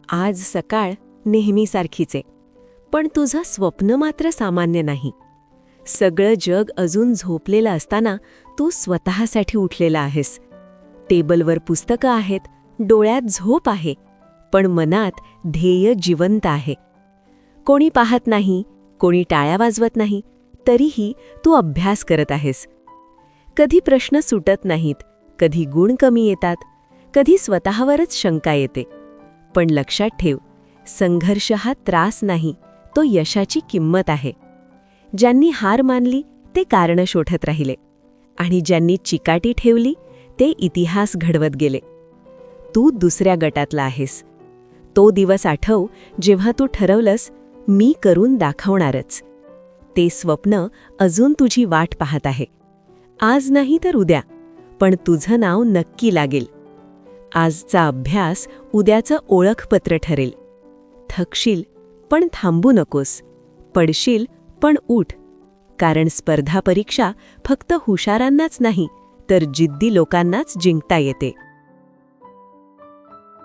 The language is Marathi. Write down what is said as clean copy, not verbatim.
आज सकाळ नेहमीसारखीच आहे, पण तुझं स्वप्न मात्र सामान्य नाही. सगळं जग अजून झोपलेलं असताना तू स्वतःसाठी उठलेला आहेस. टेबलवर पुस्तकं आहेत, डोळ्यात झोप आहे, पण मनात ध्येय जिवंत आहे. कोणी पाहत नाही, कोणी टाळ्या वाजवत नाही, तरीही तू अभ्यास करत आहेस. कधी प्रश्न सुटत नाहीत, कधी गुण कमी येतात, कधी स्वतःवरच शंका येते. पण लक्षात ठेव, संघर्ष हा त्रास नाही, तो यशाची किंमत आहे. ज्यांनी हार मानली ते कारणं शोधत राहिले, आणि ज्यांनी चिकाटी ठेवली ते इतिहास घडवत गेले. तू दुसऱ्या गटातला आहेस. तो दिवस आठव जेव्हा तू ठरवलंस, मी करून दाखवणारच. ते स्वप्न अजून तुझी वाट पाहत आहे. आज नाही तर उद्या, पण तुझं नाव नक्की लागेल. आजचा अभ्यास उद्याचं ओळखपत्र ठरेल. थकशील पण थांबू नकोस. पडशील पण उठ. कारण स्पर्धा परीक्षा फक्त हुशारांनाच नाही, तर जिद्दी लोकांनाच जिंकता येते.